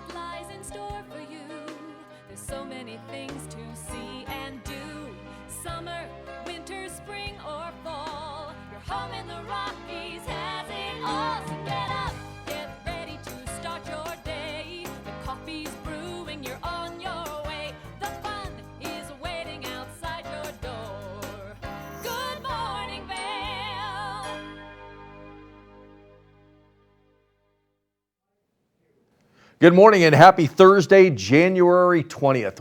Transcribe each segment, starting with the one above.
what lies in store for you. There's so many things to see and do. Summer, winter, spring, or fall. Your home in the Rockies has it all. So get up, get ready to start your day. The coffee's brewing, you're on your way. The fun is waiting outside your door. Good morning, Vail. Good morning and happy Thursday, January 20th.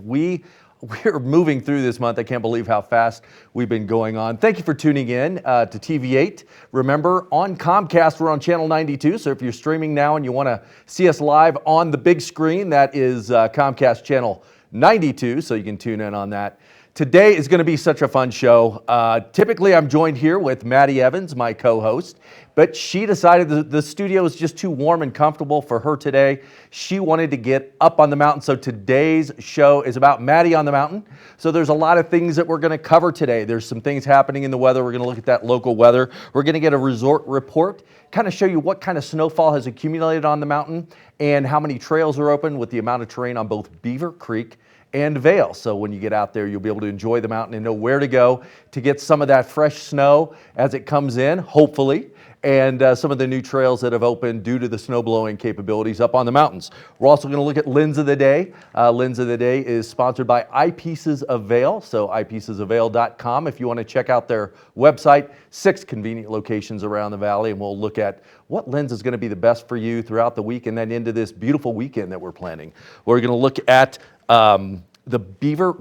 We're moving through this month. I can't believe how fast we've been going on. Thank you for tuning in to TV8. Remember, on Comcast, we're on channel 92. So if you're streaming now and you want to see us live on the big screen, that is Comcast channel 92. So you can tune in on that. Today is going to be such a fun show. Typically, I'm joined here with Maddie Evans, my co-host, but she decided the studio is just too warm and comfortable for her today. She wanted to get up on the mountain, so today's show is about Maddie on the mountain. So there's a lot of things that we're going to cover today. There's some things happening in the weather. We're going to look at that local weather. We're going to get a resort report, kind of show you what kind of snowfall has accumulated on the mountain and how many trails are open with the amount of terrain on both Beaver Creek and Vail. So when you get out there, you'll be able to enjoy the mountain and know where to go to get some of that fresh snow as it comes in, hopefully, and some of the new trails that have opened due to the snow blowing capabilities up on the mountains. We're also going to look at Lens of the Day. Lens of the Day is sponsored by Eyepieces of Vail, so eyepiecesofvail.com if you want to check out their website. 6 convenient locations around the valley, and we'll look at what lens is going to be the best for you throughout the week and then into this beautiful weekend that we're planning. We're going to look at the Beaver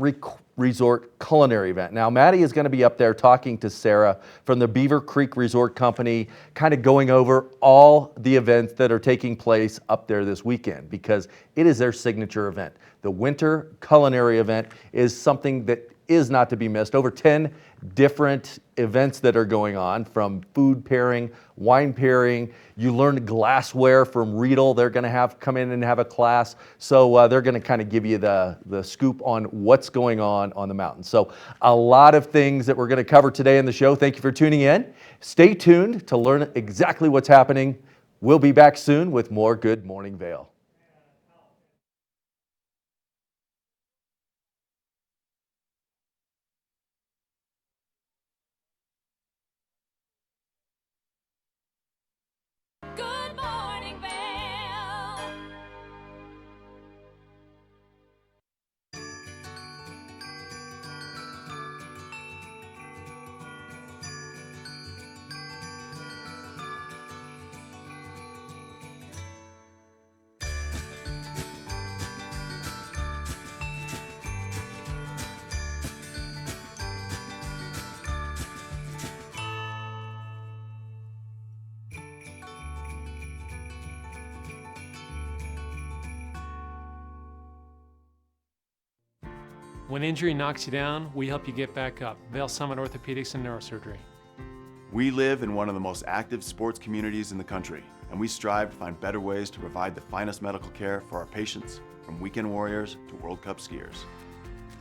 Resort Culinary event. Now, Maddie is going to be up there talking to Sarah from the Beaver Creek Resort Company, kind of going over all the events that are taking place up there this weekend because it is their signature event. The Winter Culinary event is something that is not to be missed. Over 10 different events that are going on, from food pairing, wine pairing. You learn glassware from Riedel. They're going to come in and have a class. So they're going to kind of give you the scoop on what's going on the mountain. So a lot of things that we're going to cover today in the show. Thank you for tuning in. Stay tuned to learn exactly what's happening. We'll be back soon with more Good Morning Vail. Good morning, Vail. When injury knocks you down, we help you get back up. Vail Summit Orthopedics and Neurosurgery. We live in one of the most active sports communities in the country, and we strive to find better ways to provide the finest medical care for our patients, from weekend warriors to World Cup skiers.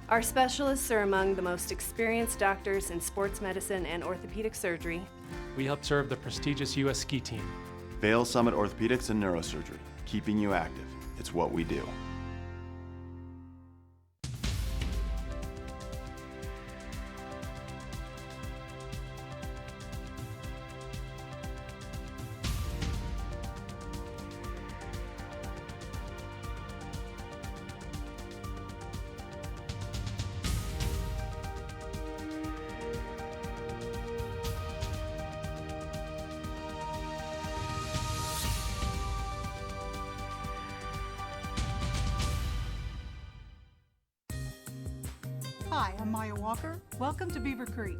Our specialists are among the most experienced doctors in sports medicine and orthopedic surgery. We help serve the prestigious U.S. ski team. Vail Summit Orthopedics and Neurosurgery, keeping you active. It's what we do. Hi, I'm Maya Walker. Welcome to Beaver Creek.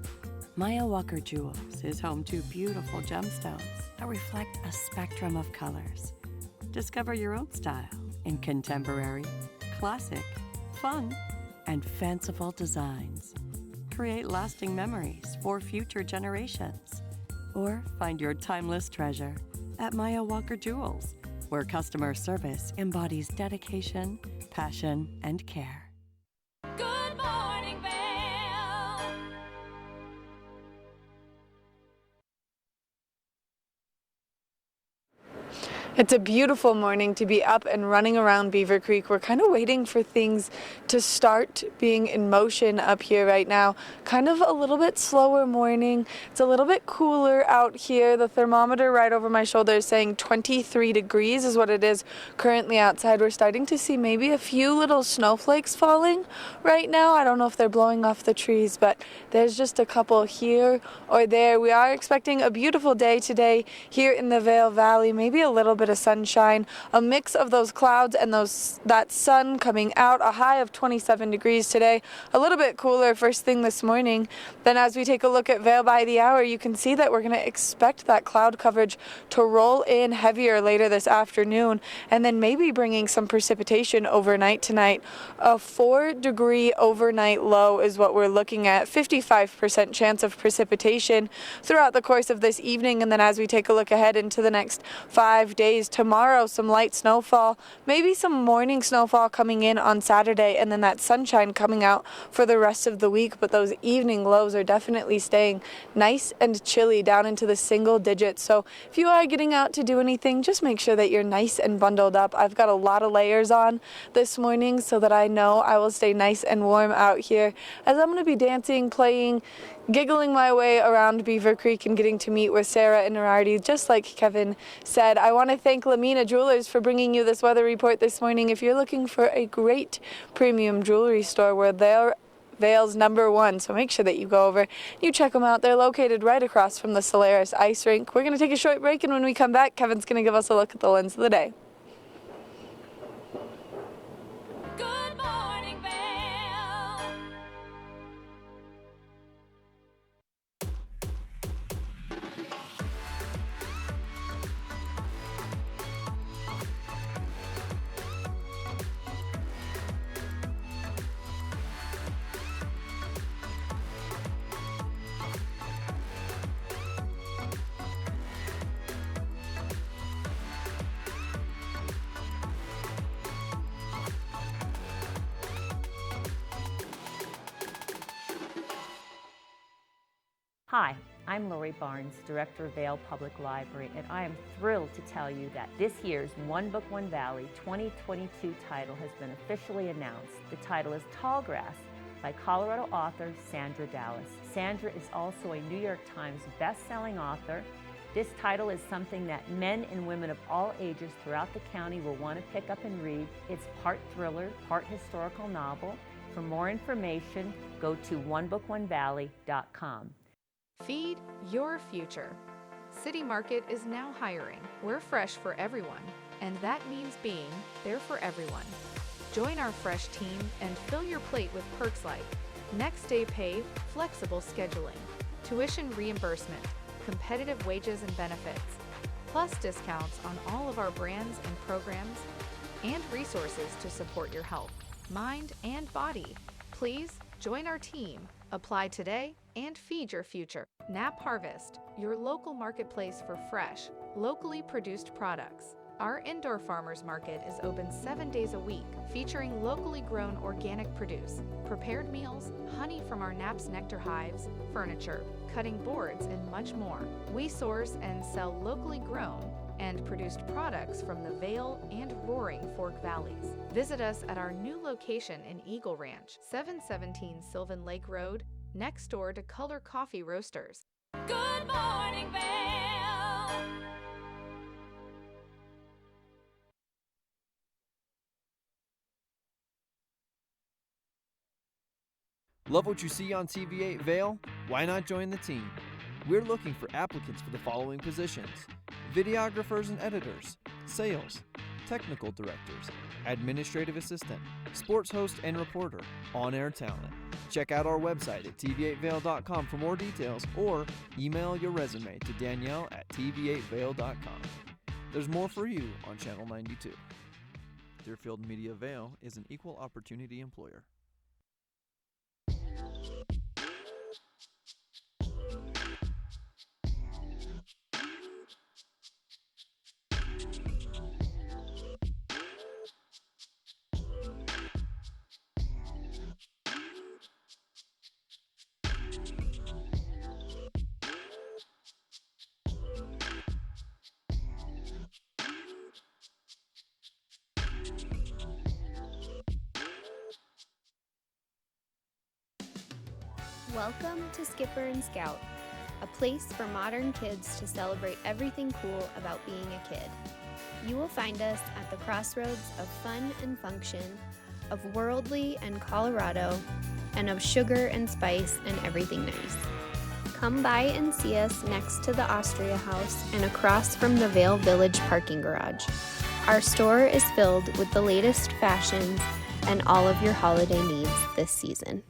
Maya Walker Jewels is home to beautiful gemstones that reflect a spectrum of colors. Discover your own style in contemporary, classic, fun, and fanciful designs. Create lasting memories for future generations. Or find your timeless treasure at Maya Walker Jewels, where customer service embodies dedication, passion, and care. Good morning, Vail. It's a beautiful morning to be up and running around Beaver Creek. We're kind of waiting for things to start being in motion up here right now. Kind of a little bit slower morning. It's a little bit cooler out here. The thermometer right over my shoulder is saying 23 degrees is what it is currently outside. We're starting to see maybe a few little snowflakes falling right now. I don't know if they're blowing off the trees, but there's just a couple here or there. We are expecting a beautiful day today here in the Vail Valley. Maybe a little bit of sunshine, a mix of those clouds and that sun coming out. A high of 27 degrees today, a little bit cooler first thing this morning. Then as we take a look at Vail by the hour, you can see that we're going to expect that cloud coverage to roll in heavier later this afternoon, and then maybe bringing some precipitation overnight tonight. A 4-degree overnight low is what we're looking at. 55% chance of precipitation throughout the course of this evening, and then as we take a look ahead into the next 5 days, tomorrow some light snowfall, maybe some morning snowfall coming in on Saturday, and then that sunshine coming out for the rest of the week. But those evening lows are definitely staying nice and chilly down into the single digits. So if you are getting out to do anything, just make sure that you're nice and bundled up. I've got a lot of layers on this morning so that I know I will stay nice and warm out here as I'm going to be dancing, playing, giggling my way around Beaver Creek and getting to meet with Sarah and Nerardi, just like Kevin said. I want to thank Lamina Jewelers for bringing you this weather report this morning. If you're looking for a great premium jewelry store, where they're Vail's #1, so make sure that you go over and you check them out. They're located right across from the Solaris Ice Rink. We're going to take a short break, and when we come back, Kevin's going to give us a look at the lens of the day. Good morning, Vail. Hi, I'm Lori Barnes, Director of Vail Public Library, and I am thrilled to tell you that this year's One Book, One Valley 2022 title has been officially announced. The title is Tallgrass by Colorado author Sandra Dallas. Sandra is also a New York Times best-selling author. This title is something that men and women of all ages throughout the county will want to pick up and read. It's part thriller, part historical novel. For more information, go to onebookonevalley.com. Feed your future. City Market is now hiring. We're fresh for everyone, and that means being there for everyone. Join our fresh team and fill your plate with perks like next day pay, flexible scheduling, tuition reimbursement, competitive wages and benefits, plus discounts on all of our brands and programs, and resources to support your health, mind, and body. Please join our team. Apply today and feed your future. Nap Harvest, your local marketplace for fresh, locally produced products. Our indoor farmers market is open 7 days a week, featuring locally grown organic produce, prepared meals, honey from our Nap's nectar hives, furniture, cutting boards, and much more. We source and sell locally grown and produced products from the Vail and Roaring Fork Valleys. Visit us at our new location in Eagle Ranch, 717 Sylvan Lake Road, next door to Color Coffee Roasters. Good morning, Vail. Love what you see on TV8 Vail? Why not join the team? We're looking for applicants for the following positions: videographers and editors, sales, technical directors, administrative assistant, sports host and reporter, on-air talent. Check out our website at tv8vail.com for more details, or email your resume to Danielle at tv8vail.com. There's more for you on Channel 92. Deerfield Media Vail is an equal opportunity employer. Welcome to Skipper and Scout, a place for modern kids to celebrate everything cool about being a kid. You will find us at the crossroads of fun and function, of worldly and Colorado, and of sugar and spice and everything nice. Come by and see us next to the Austria House and across from the Vail Village parking garage. Our store is filled with the latest fashions and all of your holiday needs this season.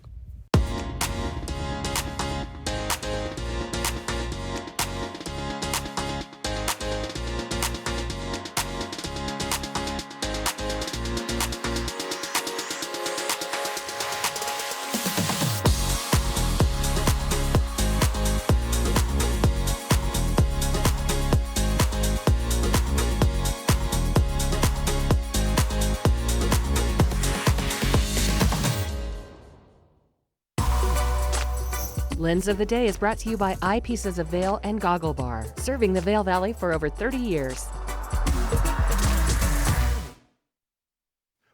Lens of the Day is brought to you by Eyepieces of Vail and Goggle Bar, serving the Vail Valley for over 30 years.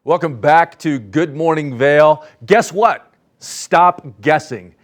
Welcome back to Good Morning Vail. Guess what? Stop guessing.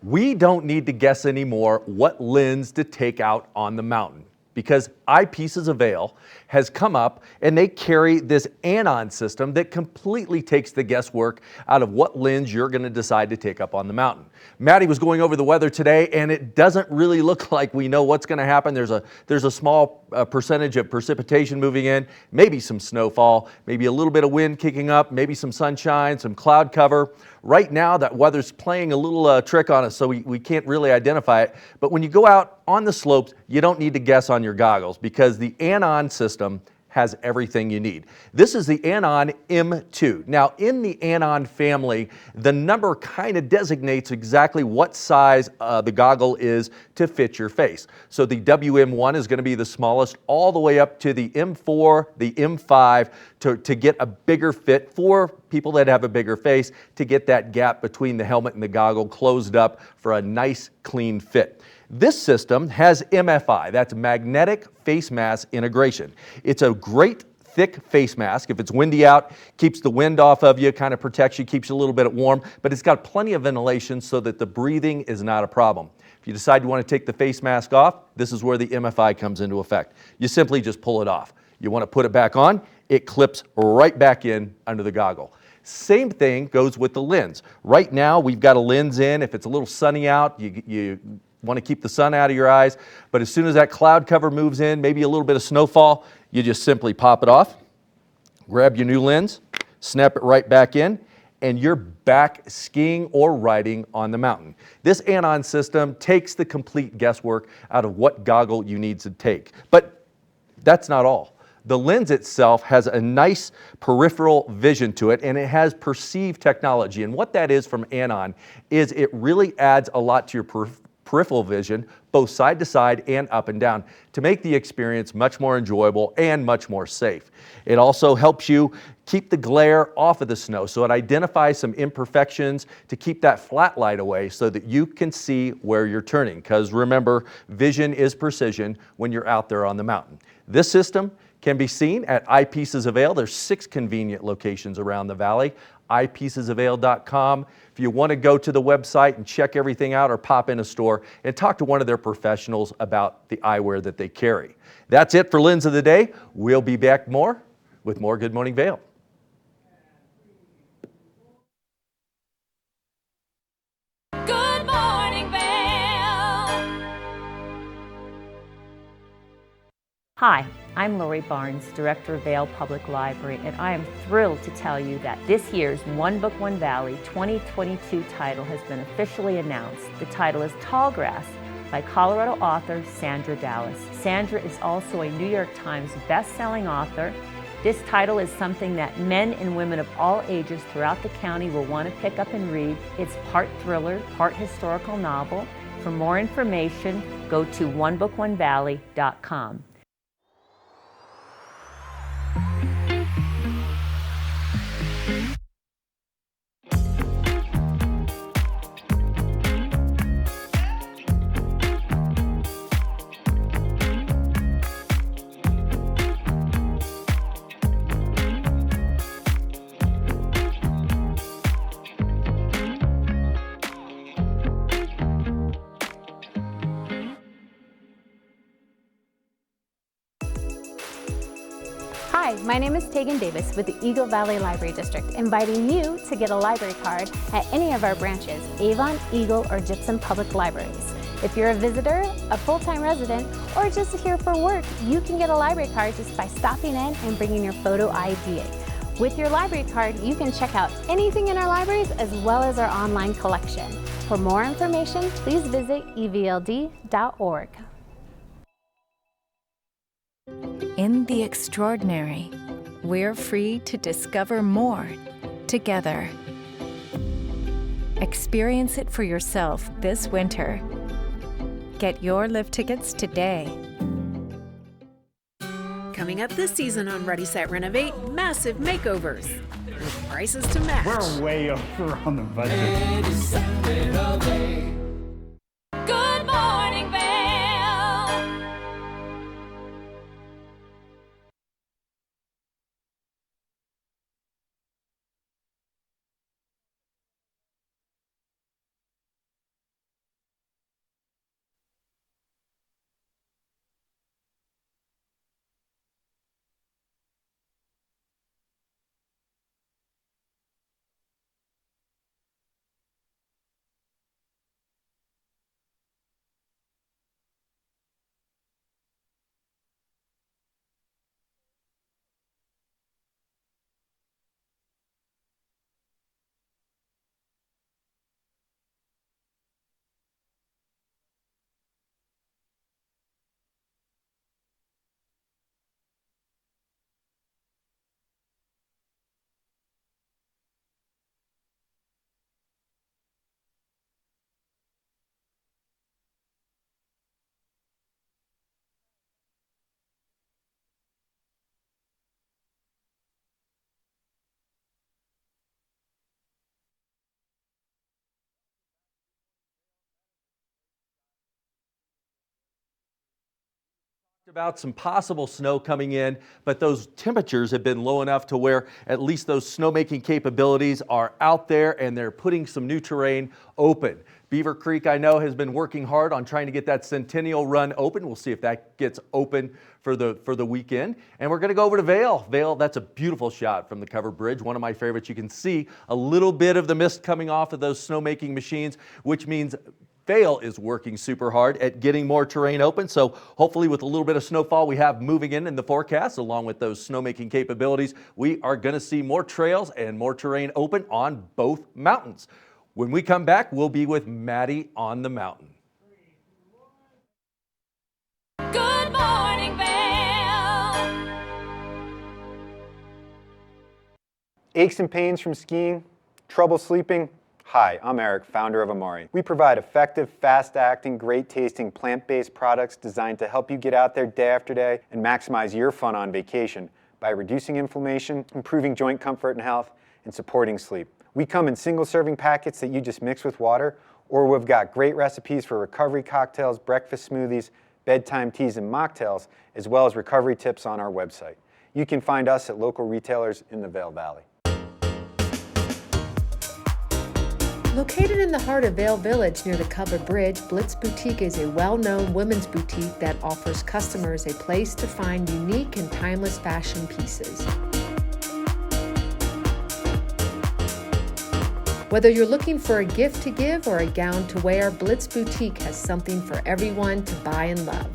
We don't need to guess anymore what lens to take out on the mountain, because Eyepieces of Vail has come up and they carry this anon system that completely takes the guesswork out of what lens you're going to decide to take up on the mountain. Maddie was going over the weather today, and it doesn't really look like we know what's going to happen. There's a small percentage of precipitation moving in, maybe some snowfall, maybe a little bit of wind kicking up, maybe some sunshine, some cloud cover. Right now, that weather's playing a little trick on us, so we can't really identify it. But when you go out on the slopes, you don't need to guess on your goggles, because the anon system has everything you need. This is the Anon M2. Now, in the Anon family, the number kind of designates exactly what size the goggle is to fit your face. So the WM1 is going to be the smallest, all the way up to the M4, the M5, to get a bigger fit for people that have a bigger face, to get that gap between the helmet and the goggle closed up for a nice, clean fit. This system has MFI, that's magnetic face mask integration. It's a great thick face mask. If it's windy out, keeps the wind off of you, kind of protects you, keeps you a little bit warm, but it's got plenty of ventilation so that the breathing is not a problem. If you decide you want to take the face mask off, this is where the MFI comes into effect. You simply just pull it off. You want to put it back on, it clips right back in under the goggle. Same thing goes with the lens. Right now, we've got a lens in. If it's a little sunny out, you want to keep the sun out of your eyes, but as soon as that cloud cover moves in, maybe a little bit of snowfall, you just simply pop it off, grab your new lens, snap it right back in, and you're back skiing or riding on the mountain. This anon system takes the complete guesswork out of what goggle you need to take. But that's not all. The lens itself has a nice peripheral vision to it, and it has perceive technology. And what that is from Anon is it really adds a lot to your peripheral vision, both side to side and up and down, to make the experience much more enjoyable and much more safe. It also helps you keep the glare off of the snow, so it identifies some imperfections to keep that flat light away so that you can see where you're turning, because remember, vision is precision when you're out there on the mountain. This system can be seen at Eyepieces of Vail. There's 6 convenient locations around the valley. eyepiecesofvail.com. If you want to go to the website and check everything out, or pop in a store and talk to one of their professionals about the eyewear that they carry. That's it for Lens of the Day. We'll be back with more Good Morning Vail. Good Morning Vail. Hi, I'm Lori Barnes, Director of Vail Public Library, and I am thrilled to tell you that this year's One Book, One Valley 2022 title has been officially announced. The title is Tallgrass by Colorado author Sandra Dallas. Sandra is also a New York Times best-selling author. This title is something that men and women of all ages throughout the county will want to pick up and read. It's part thriller, part historical novel. For more information, go to onebookonevalley.com. Hi, my name is Tegan Davis with the Eagle Valley Library District, inviting you to get a library card at any of our branches, Avon, Eagle, or Gypsum Public Libraries. If you're a visitor, a full-time resident, or just here for work, you can get a library card just by stopping in and bringing your photo ID. With your library card, you can check out anything in our libraries as well as our online collection. For more information, please visit evld.org. In the extraordinary, we're free to discover more together. Experience it for yourself this winter. Get your lift tickets today. Coming up this season on Ready, Set, Renovate, massive makeovers with prices to match. We're way over on the budget. Ready, set, renovate. Good morning, Vail. About some possible snow coming in, but those temperatures have been low enough to where at least those snowmaking capabilities are out there and they're putting some new terrain open. Beaver Creek, I know, has been working hard on trying to get that Centennial Run open. We'll see if that gets open for the weekend. And we're going to go over to Vail. Vail, that's a beautiful shot from the covered bridge, one of my favorites. You can see a little bit of the mist coming off of those snowmaking machines, which means Vail is working super hard at getting more terrain open. So hopefully with a little bit of snowfall we have moving in the forecast, along with those snowmaking capabilities, we are going to see more trails and more terrain open on both mountains. When we come back, we'll be with Maddie on the mountain. Good morning, Vail. Aches and pains from skiing? Trouble sleeping? Hi, I'm Eric, founder of Amari. We provide effective, fast-acting, great-tasting, plant-based products designed to help you get out there day after day and maximize your fun on vacation by reducing inflammation, improving joint comfort and health, and supporting sleep. We come in single-serving packets that you just mix with water, or we've got great recipes for recovery cocktails, breakfast smoothies, bedtime teas, and mocktails, as well as recovery tips on our website. You can find us at local retailers in the Vail Valley. Located in the heart of Vail Village near the Covered Bridge, Blitz Boutique is a well-known women's boutique that offers customers a place to find unique and timeless fashion pieces. Whether you're looking for a gift to give or a gown to wear, Blitz Boutique has something for everyone to buy and love.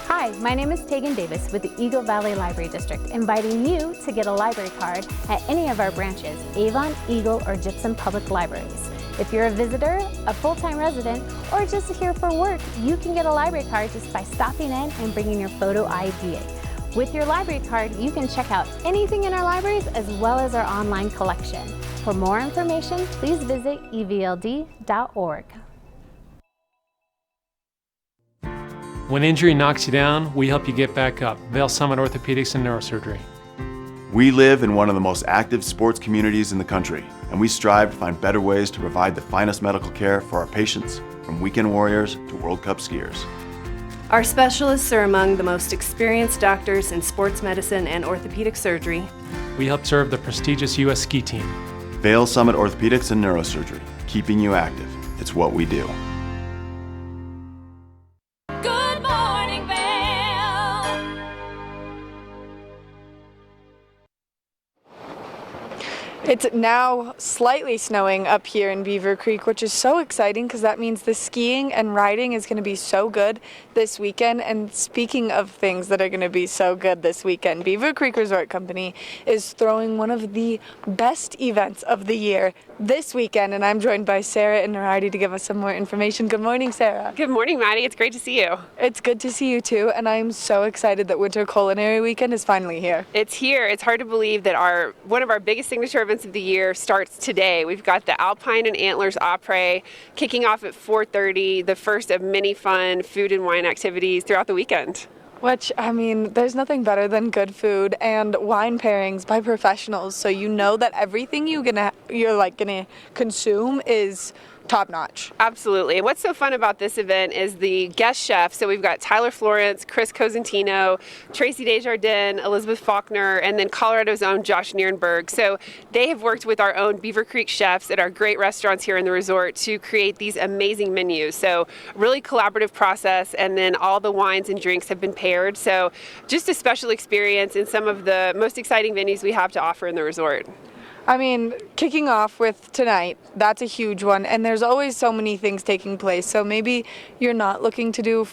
Hi, my name is Tegan Davis with the Eagle Valley Library District, inviting you to get a library card at any of our branches, Avon, Eagle, or Gypsum Public Libraries. If you're a visitor, a full-time resident, or just here for work, you can get a library card just by stopping in and bringing your photo ID. With your library card, you can check out anything in our libraries as well as our online collection. For more information, please visit evld.org. When injury knocks you down, we help you get back up. Vail Summit Orthopedics and Neurosurgery. We live in one of the most active sports communities in the country, and we strive to find better ways to provide the finest medical care for our patients, from weekend warriors to World Cup skiers. Our specialists are among the most experienced doctors in sports medicine and orthopedic surgery. We help serve the prestigious U.S. ski team. Vail Summit Orthopedics and Neurosurgery, keeping you active It's what we do. Good morning, Vail. It's now slightly snowing up here in Beaver Creek, which is so exciting because that means the skiing and riding is going to be so good this weekend. And speaking of things that are going to be so good this weekend, Beaver Creek Resort Company is throwing one of the best events of the year this weekend, and I'm joined by Sarah and Naradi to give us some more information. Good morning, Sarah. Good morning, Maddie. It's great to see you. It's good to see you too, and I'm so excited that Winter Culinary Weekend is finally here. It's here. It's hard to believe that one of our biggest signature events of the year starts today. We've got the Alpine and Antlers Après kicking off at 4:30, the first of many fun food and wine activities throughout the weekend. Which, I mean, there's nothing better than good food and wine pairings by professionals, so you know that everything you're gonna consume is top notch. Absolutely. And what's so fun about this event is the guest chefs. So we've got Tyler Florence, Chris Cosentino, Tracy Desjardins, Elizabeth Faulkner, and then Colorado's own Josh Nierenberg. So they have worked with our own Beaver Creek chefs at our great restaurants here in the resort to create these amazing menus. So really collaborative process, and then all the wines and drinks have been paired. So just a special experience in some of the most exciting venues we have to offer in the resort. I mean, kicking off with tonight, that's a huge one, and there's always so many things taking place, so maybe you're not looking to do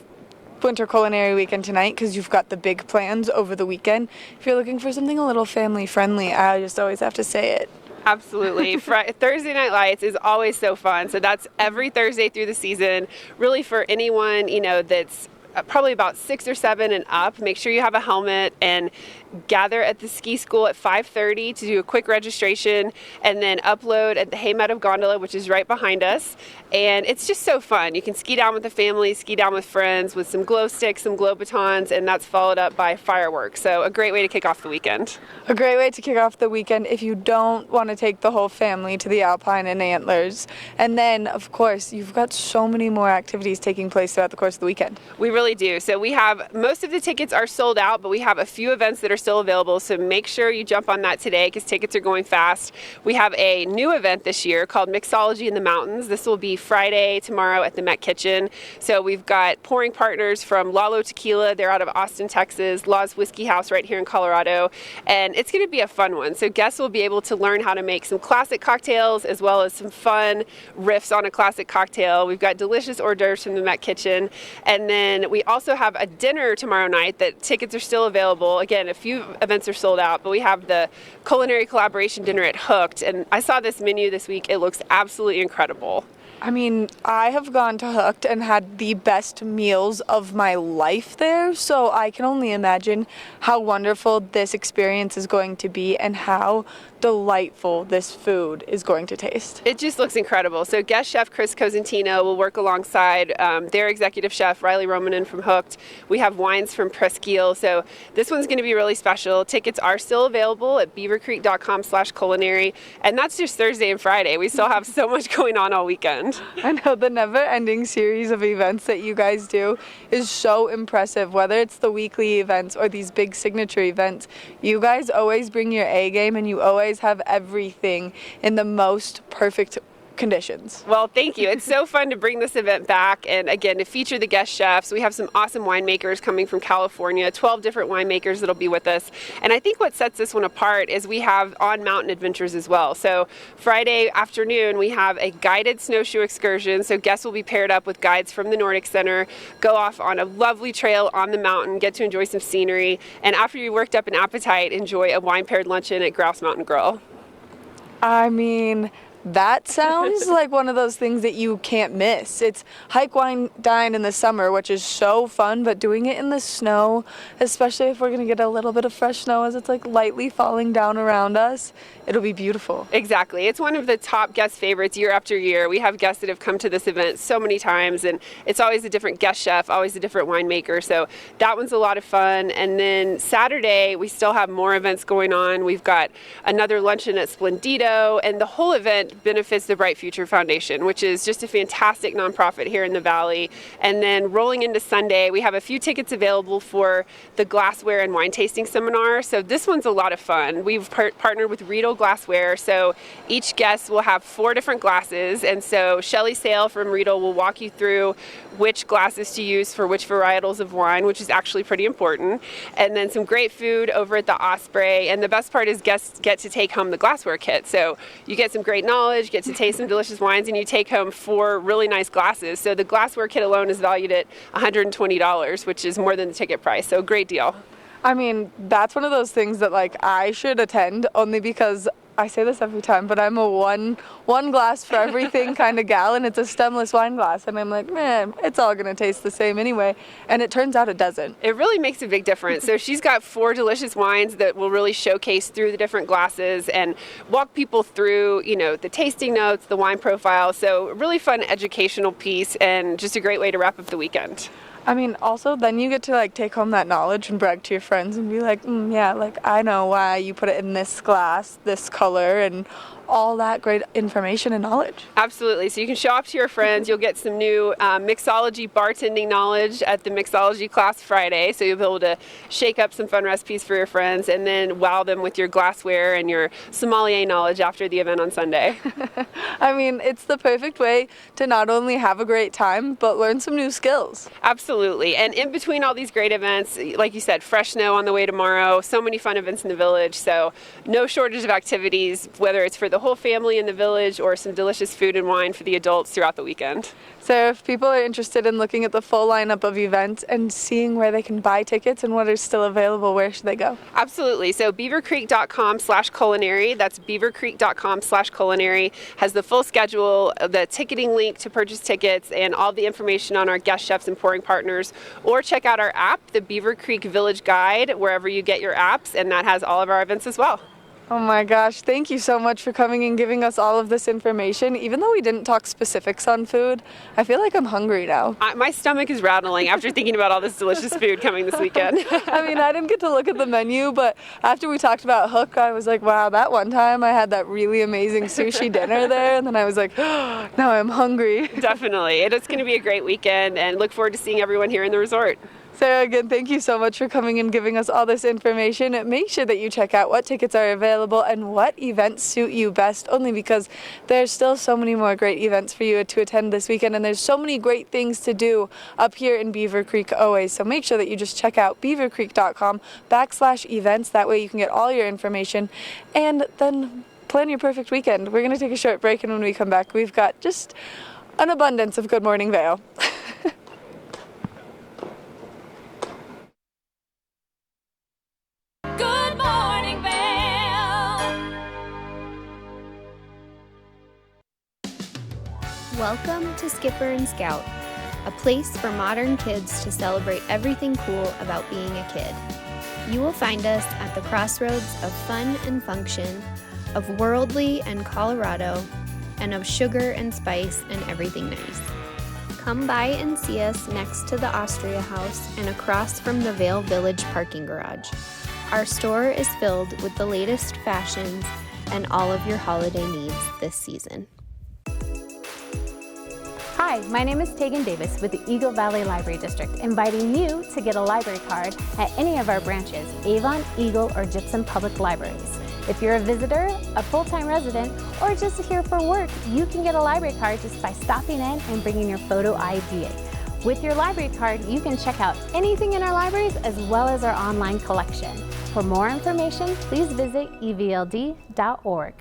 Winter Culinary Weekend tonight because you've got the big plans over the weekend. If you're looking for something a little family friendly, I just always have to say it. Absolutely. Thursday Night Lights is always so fun, so that's every Thursday through the season, really for anyone, that's probably about 6 or 7 and up. Make sure you have a helmet and gather at the ski school at 5:30 to do a quick registration, and then upload at the Hay Meadow Gondola, which is right behind us. And it's just so fun. You can ski down with the family, ski down with friends with some glow sticks, some glow batons, and that's followed up by fireworks. So a great way to kick off the weekend. A great way to kick off the weekend if you don't want to take the whole family to the Alpine and Antlers. And then, of course, you've got so many more activities taking place throughout the course of the weekend. We really do. So we have, most of the tickets are sold out, but we have a few events that are still available. So make sure you jump on that today because tickets are going fast. We have a new event this year called Mixology in the Mountains. This will be Friday, tomorrow at the Met Kitchen. So we've got pouring partners from Lalo Tequila. They're out of Austin, Texas. Law's Whiskey House right here in Colorado. And it's going to be a fun one. So guests will be able to learn how to make some classic cocktails as well as some fun riffs on a classic cocktail. We've got delicious hors d'oeuvres from the Met Kitchen. And then we also have a dinner tomorrow night that tickets are still available. Again, a few events are sold out, but we have the culinary collaboration dinner at Hooked. And I saw this menu this week. It looks absolutely incredible. I mean, I have gone to Hooked and had the best meals of my life there, so I can only imagine how wonderful this experience is going to be and how delightful this food is going to taste. It just looks incredible. So guest chef Chris Cosentino will work alongside their executive chef Riley Romanen from Hooked. We have wines from Presqu'île, so this one's going to be really special. Tickets are still available at beavercreek.com/culinary, and that's just Thursday and Friday. We still have so much going on all weekend. I know the never-ending series of events that you guys do is so impressive, whether it's the weekly events or these big signature events. You guys always bring your A game and you always have everything in the most perfect conditions. Well, thank you. It's so fun to bring this event back and again to feature the guest chefs. We have some awesome winemakers coming from California, 12 different winemakers that'll be with us. And I think what sets this one apart is we have on-mountain adventures as well. So Friday afternoon we have a guided snowshoe excursion. So guests will be paired up with guides from the Nordic Center, go off on a lovely trail on the mountain, get to enjoy some scenery, and after you worked up an appetite, enjoy a wine-paired luncheon at Grouse Mountain Grill. I mean, that sounds like one of those things that you can't miss. It's hike, wine, dine in the summer, which is so fun, but doing it in the snow, especially if we're going to get a little bit of fresh snow as it's like lightly falling down around us, it'll be beautiful. Exactly. It's one of the top guest favorites year after year. We have guests that have come to this event so many times, and it's always a different guest chef, always a different winemaker, so that one's a lot of fun. And then Saturday, we still have more events going on. We've got another luncheon at Splendido, and the whole event, benefits the Bright Future Foundation, which is just a fantastic nonprofit here in the Valley. And then rolling into Sunday, we have a few tickets available for the Glassware and wine tasting seminar. So this one's a lot of fun. We've partnered with Glassware, so each guest will have 4 different glasses, and so Shelley Sale from Riedel will walk you through which glasses to use for which varietals of wine, which is actually pretty important. And then some great food over at the Osprey, and the best part is guests get to take home the glassware kit. So you get some great knowledge, get to taste some delicious wines, and you take home 4 really nice glasses. So the glassware kit alone is valued at $120, which is more than the ticket price, so great deal. I mean, that's one of those things that like I should attend, only because I say this every time, but I'm a one glass for everything kind of gal, and it's a stemless wine glass, and I'm like, man, it's all gonna taste the same anyway, and it turns out it doesn't. It really makes a big difference. So she's got 4 delicious wines that will really showcase through the different glasses and walk people through, you know, the tasting notes, the wine profile. So really fun educational piece, and just a great way to wrap up the weekend. I mean, also, then you get to like take home that knowledge and brag to your friends and be like, yeah, like I know why you put it in this glass, this color, and all that great information and knowledge. Absolutely. So you can show off to your friends. You'll get some new mixology bartending knowledge at the mixology class Friday. So you'll be able to shake up some fun recipes for your friends and then wow them with your glassware and your sommelier knowledge after the event on Sunday. I mean, it's the perfect way to not only have a great time, but learn some new skills. Absolutely. And in between all these great events, like you said, fresh snow on the way tomorrow, so many fun events in the village. So no shortage of activities, whether it's for the whole family in the village or some delicious food and wine for the adults throughout the weekend. So if people are interested in looking at the full lineup of events and seeing where they can buy tickets and what is still available, where should they go? Absolutely. So beavercreek.com/culinary, that's beavercreek.com/culinary, has the full schedule, the ticketing link to purchase tickets, and all the information on our guest chefs and pouring partners. Or check out our app, the Beaver Creek Village Guide, wherever you get your apps, and that has all of our events as well. Oh my gosh, thank you so much for coming and giving us all of this information. Even though we didn't talk specifics on food, I feel like I'm hungry now. My stomach is rattling after thinking about all this delicious food coming this weekend. I mean, I didn't get to look at the menu, but after we talked about Hook, I was like, wow, that one time I had that really amazing sushi dinner there, and then I was like, oh, now I'm hungry. Definitely. It's going to be a great weekend, and look forward to seeing everyone here in the resort. Sarah, again, thank you so much for coming and giving us all this information. Make sure that you check out what tickets are available and what events suit you best, only because there's still so many more great events for you to attend this weekend, and there's so many great things to do up here in Beaver Creek always. So make sure that you just check out beavercreek.com/events. That way you can get all your information and then plan your perfect weekend. We're going to take a short break, and when we come back, we've got just an abundance of Good Morning Vail. Welcome to Skipper and Scout, a place for modern kids to celebrate everything cool about being a kid. You will find us at the crossroads of fun and function, of worldly and Colorado, and of sugar and spice and everything nice. Come by and see us next to the Austria House and across from the Vail Village parking garage. Our store is filled with the latest fashions and all of your holiday needs this season. Hi, my name is Tegan Davis with the Eagle Valley Library District, inviting you to get a library card at any of our branches, Avon, Eagle, or Gypsum Public Libraries. If you're a visitor, a full-time resident, or just here for work, you can get a library card just by stopping in and bringing your photo ID. With your library card, you can check out anything in our libraries as well as our online collection. For more information, please visit evld.org.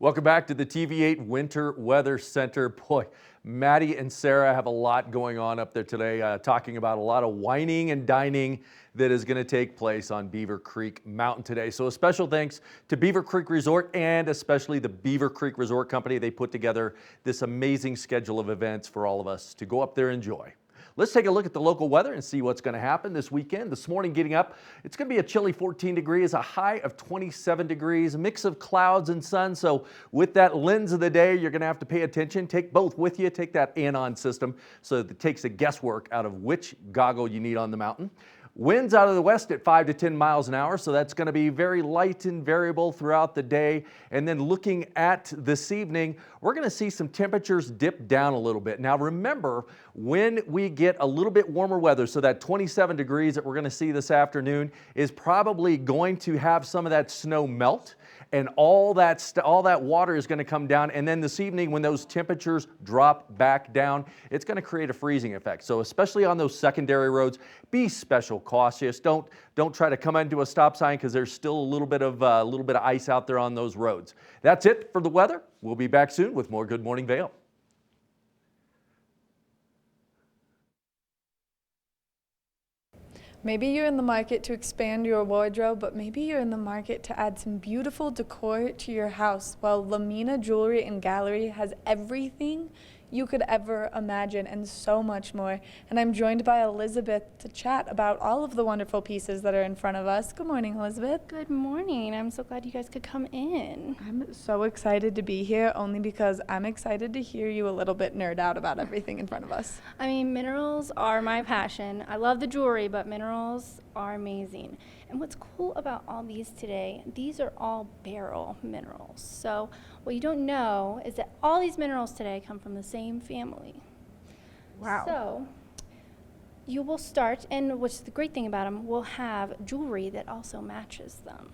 Welcome back to the TV8 Winter Weather Center. Boy, Maddie and Sarah have a lot going on up there today, talking about a lot of whining and dining that is going to take place on Beaver Creek Mountain today. So a special thanks to Beaver Creek Resort and especially the Beaver Creek Resort Company. They put together this amazing schedule of events for all of us to go up there and enjoy. Let's take a look at the local weather and see what's going to happen this weekend. This morning getting up, it's going to be a chilly 14 degrees, a high of 27 degrees, a mix of clouds and sun. So with that lens of the day, you're going to have to pay attention. Take both with you. Take that Anon system so that it takes the guesswork out of which goggle you need on the mountain. Winds out of the west at 5 to 10 miles an hour, so that's going to be very light and variable throughout the day. And then looking at this evening, we're going to see some temperatures dip down a little bit. Now remember, when we get a little bit warmer weather, so that 27 degrees that we're going to see this afternoon is probably going to have some of that snow melt. And all that water is going to come down. And then this evening, when those temperatures drop back down, it's going to create a freezing effect. So especially on those secondary roads, be special cautious. Don't try to come into a stop sign because there's still a little bit of ice out there on those roads. That's it for the weather. We'll be back soon with more Good Morning Vail. Maybe you're in the market to expand your wardrobe, but maybe you're in the market to add some beautiful decor to your house. Well, Lamina Jewelry and Gallery has everything you could ever imagine and so much more. And I'm joined by Elizabeth to chat about all of the wonderful pieces that are in front of us. Good morning, Elizabeth. Good morning. I'm so glad you guys could come in. I'm so excited to be here, only because I'm excited to hear you a little bit nerd out about everything in front of us. I mean, minerals are my passion. I love the jewelry, but minerals are amazing. And what's cool about all these today, these are all barrel minerals. So what you don't know is that all these minerals today come from the same family. Wow. So you will start, and what's the great thing about them, we'll have jewelry that also matches them.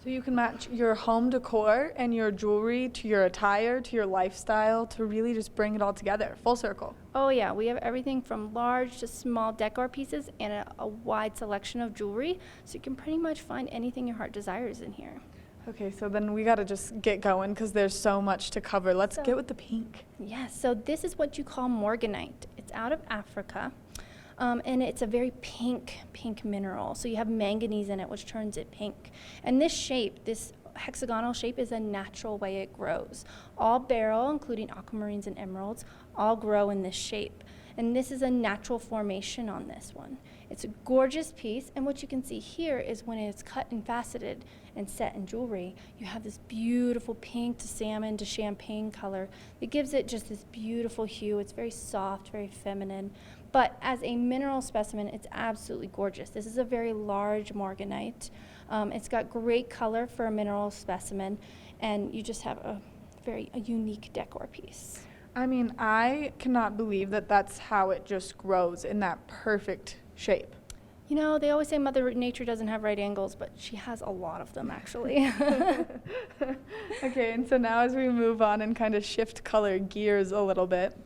So you can match your home decor and your jewelry to your attire, to your lifestyle, to really just bring it all together, full circle. Oh yeah, we have everything from large to small decor pieces and a wide selection of jewelry, so you can pretty much find anything your heart desires in here. Okay, so then we gotta just get going because there's so much to cover. Let's get with the pink. Yes, so this is what you call Morganite. It's out of Africa. And it's a very pink mineral. So you have manganese in it, which turns it pink. And this shape, this hexagonal shape, is a natural way it grows. All beryl, including aquamarines and emeralds, all grow in this shape. And this is a natural formation on this one. It's a gorgeous piece, and what you can see here is when it's cut and faceted and set in jewelry, you have this beautiful pink to salmon to champagne color that gives it just this beautiful hue. It's very soft, very feminine. But as a mineral specimen, it's absolutely gorgeous. This is a very large Morganite. It's got great color for a mineral specimen, and you just have a unique decor piece. I mean, I cannot believe that that's how it just grows in that perfect shape. You know, they always say Mother Nature doesn't have right angles, but she has a lot of them, actually. Okay, and so now as we move on and kind of shift color gears a little bit.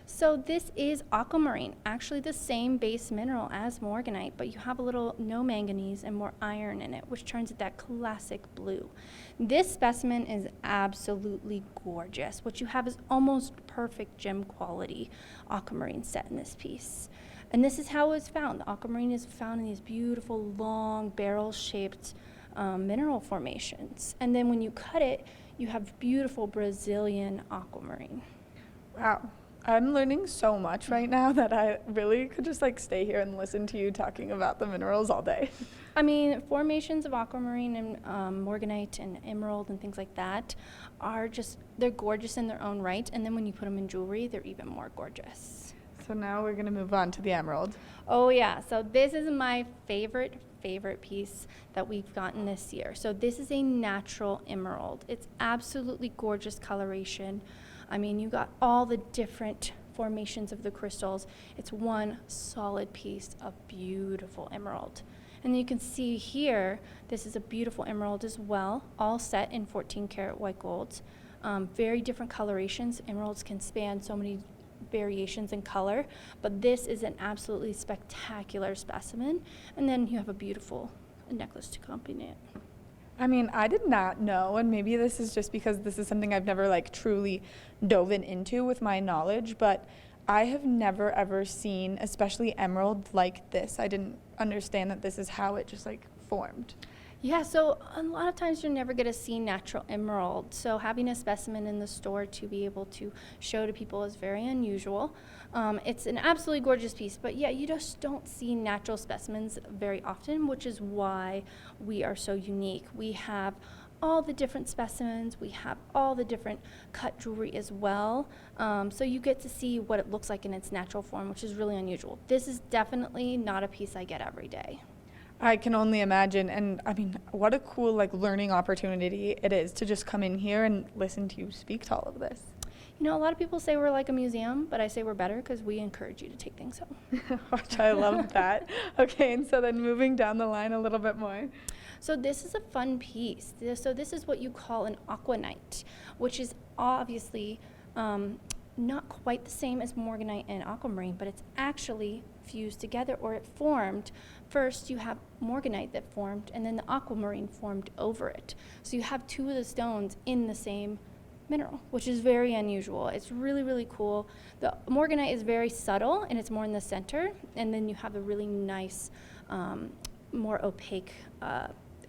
So this is aquamarine, actually the same base mineral as Morganite, but you have a little no manganese and more iron in it, which turns it that classic blue. This specimen is absolutely gorgeous. What you have is almost perfect gem quality aquamarine set in this piece. And this is how it's found. The aquamarine is found in these beautiful, long, barrel-shaped mineral formations. And then when you cut it, you have beautiful Brazilian aquamarine. Wow. I'm learning so much right now that I really could just like stay here and listen to you talking about the minerals all day. I mean, formations of aquamarine and Morganite and emerald and things like that are just, they're gorgeous in their own right. And then when you put them in jewelry, they're even more gorgeous. So now we're gonna move on to the emerald. Oh yeah, so this is my favorite piece that we've gotten this year. So this is a natural emerald. It's absolutely gorgeous coloration. I mean, you got all the different formations of the crystals. It's one solid piece of beautiful emerald. And you can see here, this is a beautiful emerald as well, all set in 14 karat white gold. Very different colorations. Emeralds can span so many variations in color, but this is an absolutely spectacular specimen. And then you have a beautiful necklace to accompany it. I mean, I did not know, and maybe this is just because this is something I've never like truly dove into with my knowledge, but I have never ever seen, especially emerald like this. I didn't understand that this is how it just like formed. Yeah, so a lot of times you're never going to see natural emerald. So having a specimen in the store to be able to show to people is very unusual. It's an absolutely gorgeous piece, but yeah, you just don't see natural specimens very often, which is why we are so unique. We have all the different specimens, we have all the different cut jewelry as well. So you get to see what it looks like in its natural form, which is really unusual. This is definitely not a piece I get every day. I can only imagine, and I mean, what a cool like learning opportunity it is to just come in here and listen to you speak to all of this. You know, a lot of people say we're like a museum, but I say we're better because we encourage you to take things home. Which I love that. Okay, and so then moving down the line a little bit more. So this is a fun piece. So this is what you call an Aquamarine, which is obviously not quite the same as Morganite and Aquamarine, but it's actually fused together, or it formed. First you have Morganite that formed, and then the Aquamarine formed over it. So you have two of the stones in the same mineral, which is very unusual. It's really, really cool. The Morganite is very subtle, and it's more in the center, and then you have a really nice, more opaque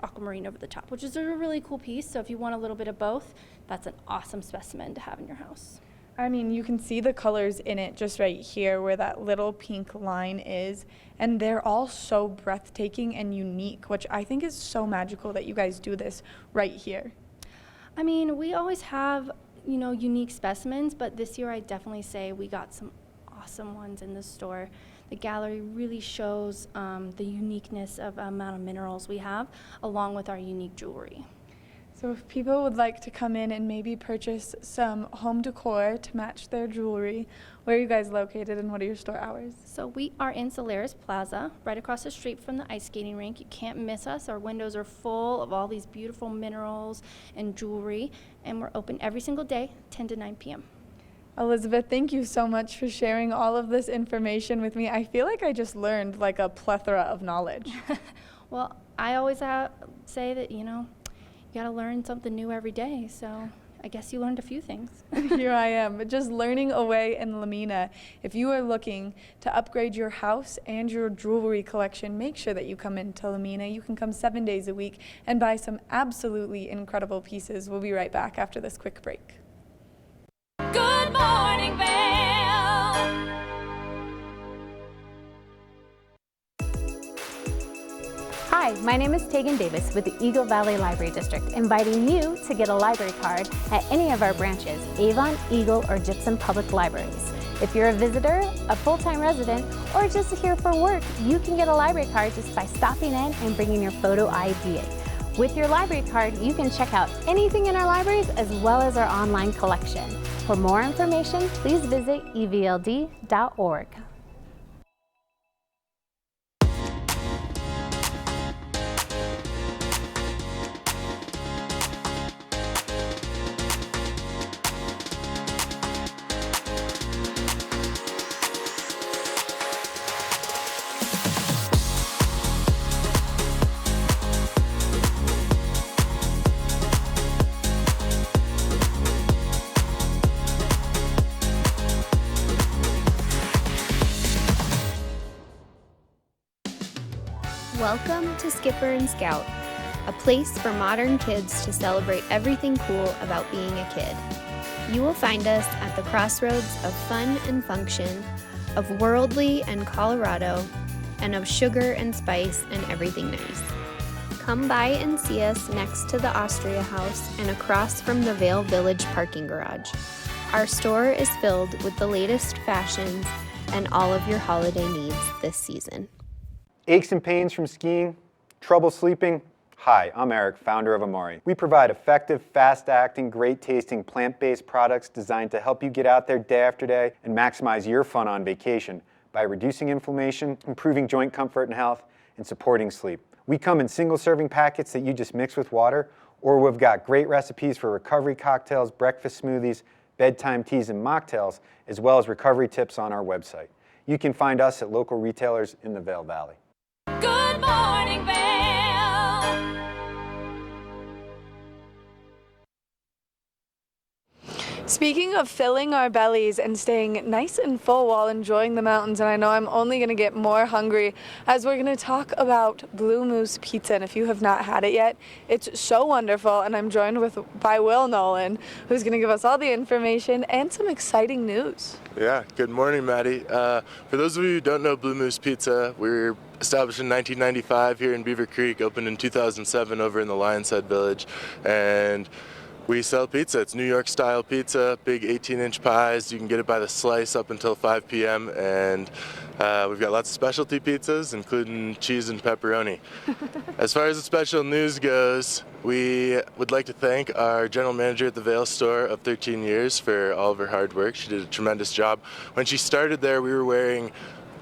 Aquamarine over the top, which is a really cool piece. So if you want a little bit of both, that's an awesome specimen to have in your house. I mean, you can see the colors in it just right here where that little pink line is, and they're all so breathtaking and unique, which I think is so magical that you guys do this right here. I mean, we always have, you know, unique specimens, but this year I definitely say we got some awesome ones in the store. The gallery really shows the uniqueness of the amount of minerals we have, along with our unique jewelry. So if people would like to come in and maybe purchase some home decor to match their jewelry, where are you guys located and what are your store hours? So we are in Solaris Plaza, right across the street from the ice skating rink. You can't miss us. Our windows are full of all these beautiful minerals and jewelry, and we're open every single day, 10 to 9 p.m. Elizabeth, thank you so much for sharing all of this information with me. I feel like I just learned like a plethora of knowledge. Well, I always say that, you know, you gotta learn something new every day, so I guess you learned a few things. Here I am, just learning away in Lamina. If you are looking to upgrade your house and your jewelry collection, make sure that you come into Lamina. You can come 7 days a week and buy some absolutely incredible pieces. We'll be right back after this quick break. Good morning, Vail. Hi, my name is Tegan Davis with the Eagle Valley Library District, inviting you to get a library card at any of our branches, Avon, Eagle, or Gypsum Public Libraries. If you're a visitor, a full-time resident, or just here for work, you can get a library card just by stopping in and bringing your photo ID. With your library card, you can check out anything in our libraries as well as our online collection. For more information, please visit evld.org. Welcome to Skipper and Scout, a place for modern kids to celebrate everything cool about being a kid. You will find us at the crossroads of fun and function, of worldly and Colorado, and of sugar and spice and everything nice. Come by and see us next to the Austria House and across from the Vail Village parking garage. Our store is filled with the latest fashions and all of your holiday needs this season. Aches and pains from skiing? Trouble sleeping? Hi, I'm Eric, founder of Amari. We provide effective, fast-acting, great-tasting, plant-based products designed to help you get out there day after day and maximize your fun on vacation by reducing inflammation, improving joint comfort and health, and supporting sleep. We come in single-serving packets that you just mix with water, or we've got great recipes for recovery cocktails, breakfast smoothies, bedtime teas, and mocktails, as well as recovery tips on our website. You can find us at local retailers in the Vail Valley. Good morning, Vail. Speaking of filling our bellies and staying nice and full while enjoying the mountains, and I know I'm only going to get more hungry as we're going to talk about Blue Moose Pizza. And if you have not had it yet, it's so wonderful. And I'm joined by Will Nolan, who's going to give us all the information and some exciting news. Yeah, good morning, Maddie. For those of you who don't know Blue Moose Pizza, we're established in 1995 here in Beaver Creek, opened in 2007 over in the Lion's Head Village, and we sell pizza. It's New York style pizza, big 18-inch pies. You can get it by the slice up until 5 p.m. and we've got lots of specialty pizzas, including cheese and pepperoni. As far as the special news goes, we would like to thank our general manager at the Vail store of 13 years for all of her hard work. She did a tremendous job. When she started there, we were wearing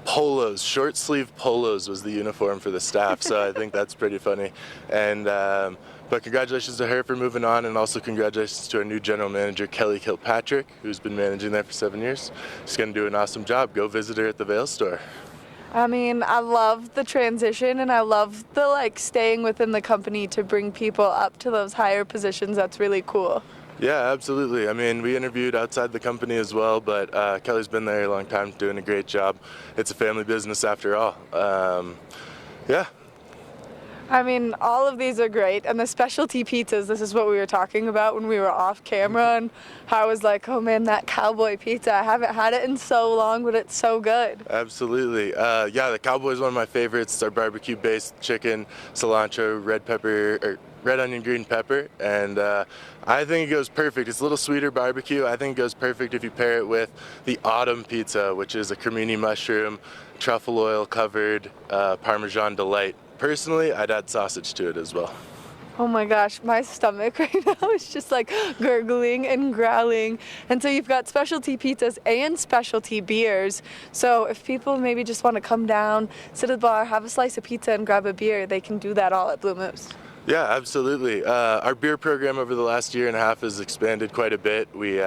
polos, short sleeve polos was the uniform for the staff, so I think that's pretty funny. And but congratulations to her for moving on, and also congratulations to our new general manager, Kelly Kilpatrick, who's been managing there for 7 years. She's going to do an awesome job. Go visit her at the Vail store. I mean, I love the transition, and I love the staying within the company to bring people up to those higher positions. That's really cool. Yeah, absolutely. I mean, we interviewed outside the company as well, but Kelly's been there a long time, doing a great job. It's a family business after all. Yeah. I mean, all of these are great, and the specialty pizzas, this is what we were talking about when we were off camera, and how I was like, oh man, that cowboy pizza, I haven't had it in so long, but it's so good. Absolutely. Yeah, the cowboy is one of my favorites. It's our barbecue-based chicken, cilantro, red pepper, or red onion, green pepper, and I think it goes perfect. It's a little sweeter barbecue. I think it goes perfect if you pair it with the autumn pizza, which is a cremini mushroom, truffle oil covered Parmesan delight. Personally, I'd add sausage to it as well. Oh my gosh, my stomach right now is just gurgling and growling. And so you've got specialty pizzas and specialty beers. So if people maybe just want to come down, sit at the bar, have a slice of pizza and grab a beer, they can do that all at Blue Moose. Yeah, absolutely. Our beer program over the last year and a half has expanded quite a bit. We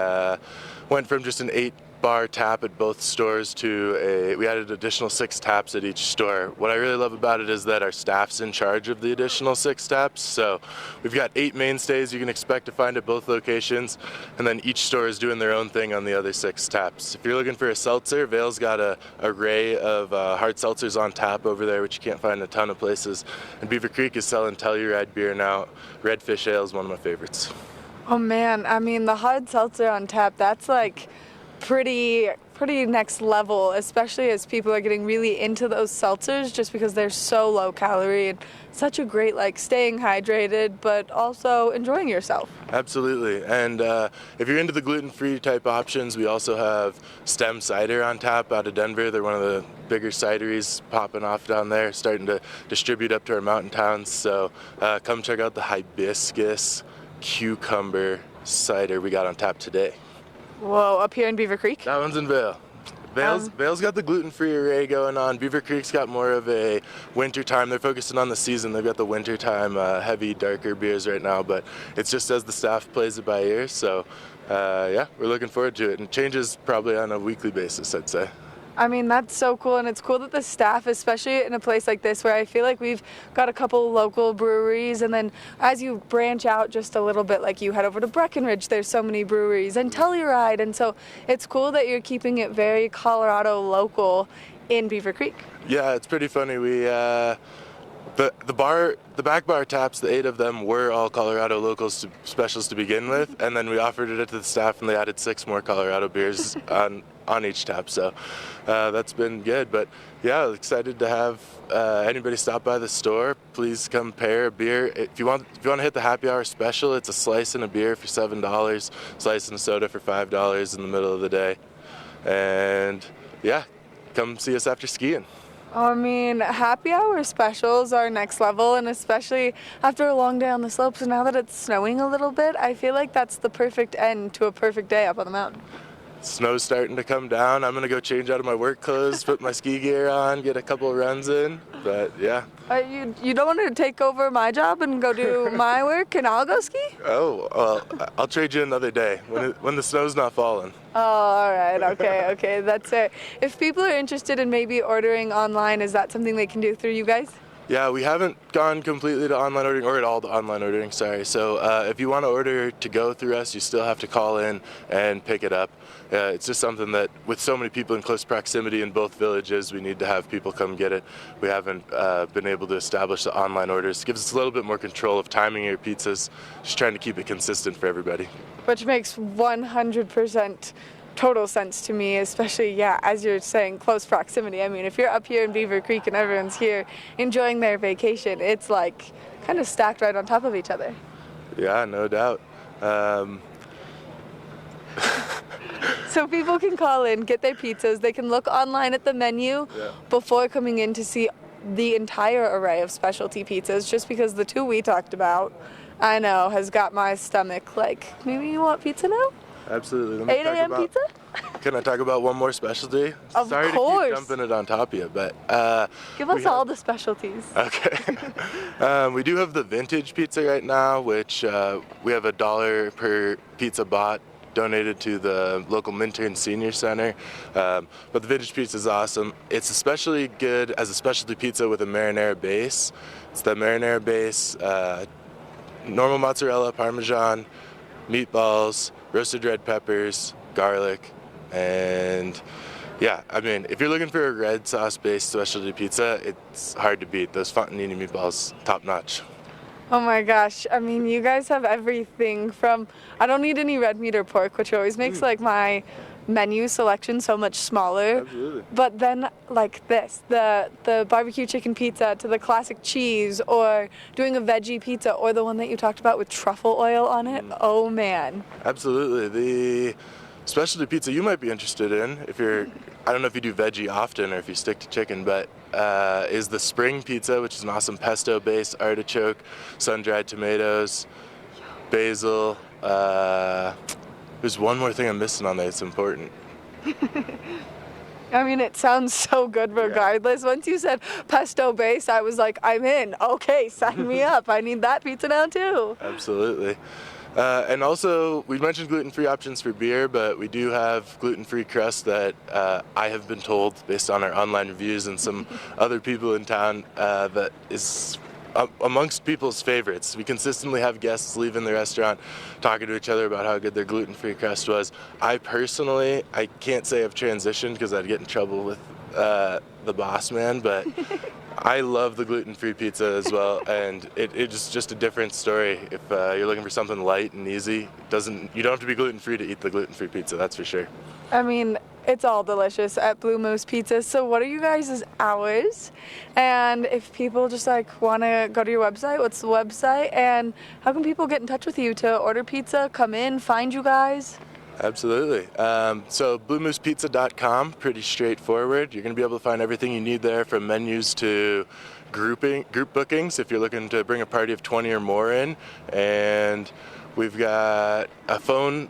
went from just an 8-bar tap at both stores to we added additional 6 taps at each store. What I really love about it is that our staff's in charge of the additional 6 taps. So we've got 8 mainstays you can expect to find at both locations, and then each store is doing their own thing on the other 6 taps. If you're looking for a seltzer, Vail's got an array of hard seltzers on tap over there, which you can't find in a ton of places. And Beaver Creek is selling Telluride beer now. Redfish Ale is one of my favorites. Oh man, I mean the hard seltzer on tap, that's pretty next level, especially as people are getting really into those seltzers just because they're so low calorie and such a great staying hydrated but also enjoying yourself. Absolutely. And if you're into the gluten-free type options, we also have Stem Cider on tap out of Denver. They're one of the bigger cideries popping off down there, starting to distribute up to our mountain towns. So come check out the hibiscus cucumber cider we got on tap today. Whoa, up here in Beaver Creek? That one's in Vail. Vail's got the gluten-free array going on. Beaver Creek's got more of a winter time. They're focusing on the season. They've got the winter time heavy, darker beers right now, but it's just as the staff plays it by ear. So yeah, we're looking forward to it. And it changes probably on a weekly basis, I'd say. I mean, that's so cool, and it's cool that the staff, especially in a place like this where I feel like we've got a couple local breweries, and then as you branch out just a little bit, like you head over to Breckenridge, there's so many breweries, and Telluride, and so it's cool that you're keeping it very Colorado local in Beaver Creek. Yeah, it's pretty funny. We the back bar taps, the 8 of them were all Colorado locals specials to begin with, and then we offered it to the staff, and they added 6 more Colorado beers on each tap. So that's been good. But yeah, excited to have anybody stop by the store. Please come pair a beer. If you want to hit the happy hour special, it's a slice and a beer for $7, slice and a soda for $5 in the middle of the day. And yeah, come see us after skiing. I mean, happy hour specials are next level, and especially after a long day on the slopes, and now that it's snowing a little bit, I feel like that's the perfect end to a perfect day up on the mountain. Snow's starting to come down. I'm going to go change out of my work clothes, put my ski gear on, get a couple runs in, but yeah. You don't want to take over my job and go do my work and I'll go ski? Oh, well, I'll trade you another day when the snow's not falling. Oh, all right. Okay, that's it. If people are interested in maybe ordering online, is that something they can do through you guys? Yeah, we haven't gone completely to online ordering, or at all to online ordering, sorry. So if you want to order to go through us, you still have to call in and pick it up. It's just something that, with so many people in close proximity in both villages, we need to have people come get it. We haven't been able to establish the online orders. It gives us a little bit more control of timing your pizzas, just trying to keep it consistent for everybody. Which makes 100% total sense to me, especially, yeah, as you're saying, close proximity. I mean, if you're up here in Beaver Creek and everyone's here enjoying their vacation, it's like kind of stacked right on top of each other. Yeah, no doubt. So people can call in, get their pizzas, they can look online at the menu before coming in to see the entire array of specialty pizzas, just because the two we talked about, I know, has got my stomach like, maybe you want pizza now? Absolutely. 8 a.m. pizza? Can I talk about one more specialty? Of Sorry course. to keep dumping it on top of you, but give us all the specialties. Okay. We do have the vintage pizza right now, which we have $1 per pizza bought donated to the local Minturn Senior Center. But the vintage pizza is awesome. It's especially good as a specialty pizza with a marinara base. It's the marinara base, normal mozzarella, Parmesan, meatballs, roasted red peppers, garlic, and yeah, I mean, if you're looking for a red sauce-based specialty pizza, it's hard to beat. Those fontanini meatballs, top notch. Oh my gosh, I mean, you guys have everything from, I don't need any red meat or pork, which always makes like my menu selection so much smaller. Absolutely. But then like this, the barbecue chicken pizza to the classic cheese, or doing a veggie pizza, or the one that you talked about with truffle oil on it. Oh man. Absolutely. The specialty pizza you might be interested in, if you're, I don't know if you do veggie often or if you stick to chicken, but is the spring pizza, which is an awesome pesto-based artichoke, sun-dried tomatoes, basil. There's one more thing I'm missing on there that's important. I mean, it sounds so good regardless. Once you said pesto base, I was like, I'm in. Okay, sign me up. I need that pizza now too. Absolutely. And also, we mentioned gluten-free options for beer, but we do have gluten-free crust that I have been told, based on our online reviews and some other people in town, that is amongst people's favorites. We consistently have guests leaving the restaurant talking to each other about how good their gluten-free crust was. I personally, I can't say I've transitioned because I'd get in trouble with the boss man, but I love the gluten-free pizza as well, and it's just a different story. If you're looking for something light and easy, you don't have to be gluten-free to eat the gluten-free pizza, that's for sure. I mean, it's all delicious at Blue Moose Pizza. So what are you guys' hours? And if people just like want to go to your website, what's the website? And how can people get in touch with you to order pizza, come in, find you guys? Absolutely. So bluemoosepizza.com, pretty straightforward. You're going to be able to find everything you need there, from menus to group bookings if you're looking to bring a party of 20 or more in. And we've got the phone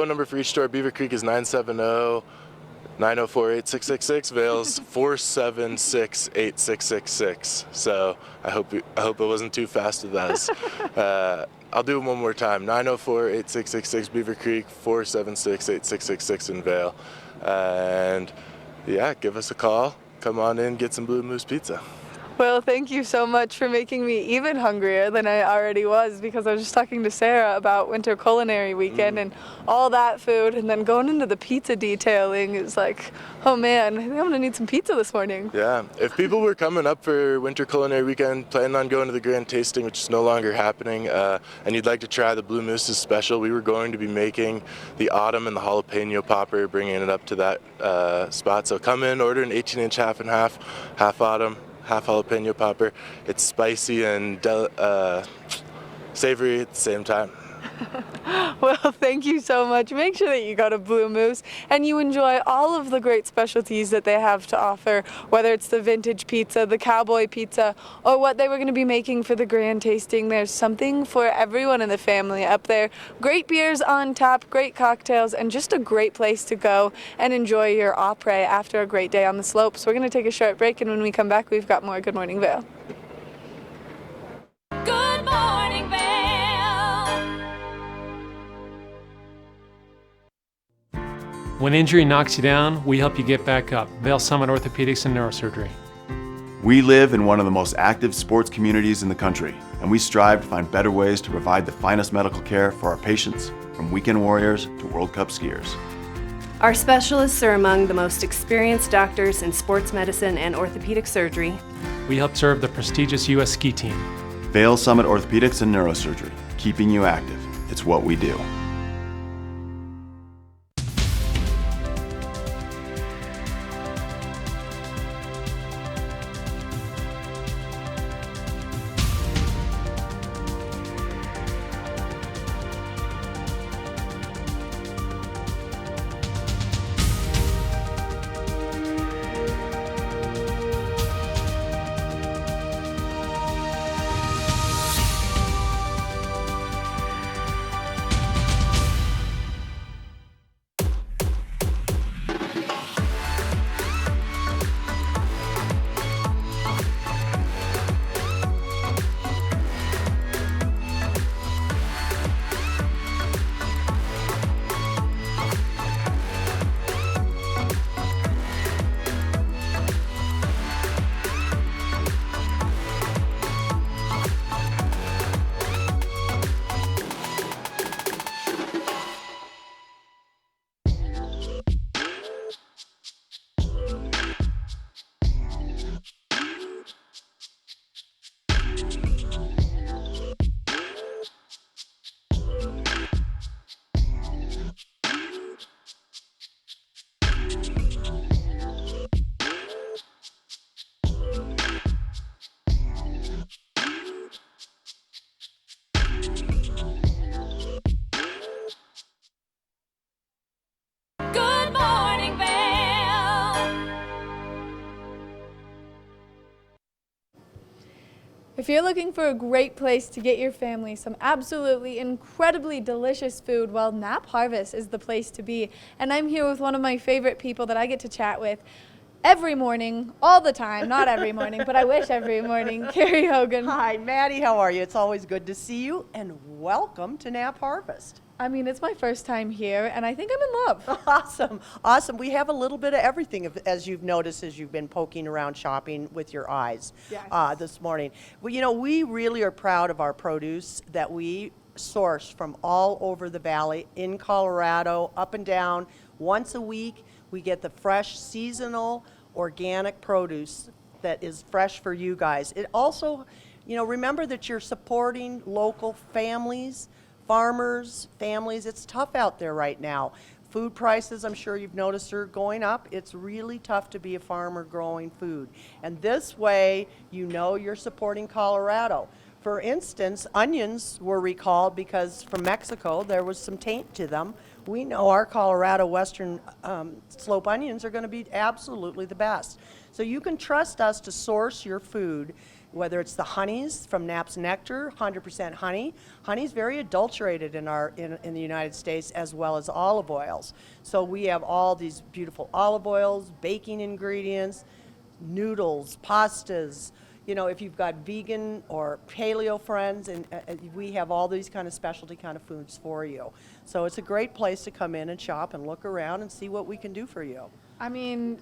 number for each store. Beaver Creek is 970-904-8666. Vail's 476-8666. So I hope it wasn't too fast with those. I'll do it one more time. 904-8666 Beaver Creek, 476-8666 in Vail. And yeah, give us a call. Come on in, get some Blue Moose Pizza. Well, thank you so much for making me even hungrier than I already was, because I was just talking to Sarah about Winter Culinary Weekend and all that food, and then going into the pizza detailing is like, oh man, I think I'm gonna need some pizza this morning. Yeah, if people were coming up for Winter Culinary Weekend, planning on going to the grand tasting, which is no longer happening, and you'd like to try the Blue Moose's special, we were going to be making the autumn and the jalapeno popper, bringing it up to that spot. So come in, order an 18-inch half and half autumn, half jalapeno popper. It's spicy and savory at the same time. Well, thank you so much. Make sure that you go to Blue Moose and you enjoy all of the great specialties that they have to offer, whether it's the vintage pizza, the cowboy pizza, or what they were going to be making for the grand tasting. There's something for everyone in the family up there. Great beers on tap, great cocktails, and just a great place to go and enjoy your après after a great day on the slopes. We're going to take a short break, and when we come back, we've got more Good Morning Vail. Good morning, Vail. When injury knocks you down, we help you get back up. Vail Summit Orthopedics and Neurosurgery. We live in one of the most active sports communities in the country, and we strive to find better ways to provide the finest medical care for our patients, from weekend warriors to World Cup skiers. Our specialists are among the most experienced doctors in sports medicine and orthopedic surgery. We help serve the prestigious U.S. ski team. Vail Summit Orthopedics and Neurosurgery, keeping you active. It's what we do. Good morning, Vail. If you're looking for a great place to get your family some absolutely incredibly delicious food, well, Nap Harvest is the place to be. And I'm here with one of my favorite people that I get to chat with every morning, all the time. Not every morning, but I wish every morning. Carrie Hogan. Hi, Maddie. How are you? It's always good to see you, and welcome to Nap Harvest. I mean, it's my first time here, and I think I'm in love. Awesome. Awesome. We have a little bit of everything, as you've noticed as you've been poking around shopping with your eyes this morning. Well, you know, we really are proud of our produce that we source from all over the valley in Colorado, up and down. Once a week, we get the fresh, seasonal, organic produce that is fresh for you guys. It also, you know, remember that you're supporting local families, farmers, families. It's tough out there right now. Food prices, I'm sure you've noticed, are going up. It's really tough to be a farmer growing food. And this way, you know you're supporting Colorado. For instance, onions were recalled because from Mexico there was some taint to them. We know our Colorado Western Slope onions are going to be absolutely the best. So you can trust us to source your food, whether it's the honeys from Nap's Nectar, 100% honey. Honey's very adulterated in the United States, as well as olive oils. So we have all these beautiful olive oils, baking ingredients, noodles, pastas. You know, if you've got vegan or paleo friends, and we have all these kind of specialty kind of foods for you. So it's a great place to come in and shop and look around and see what we can do for you. I mean,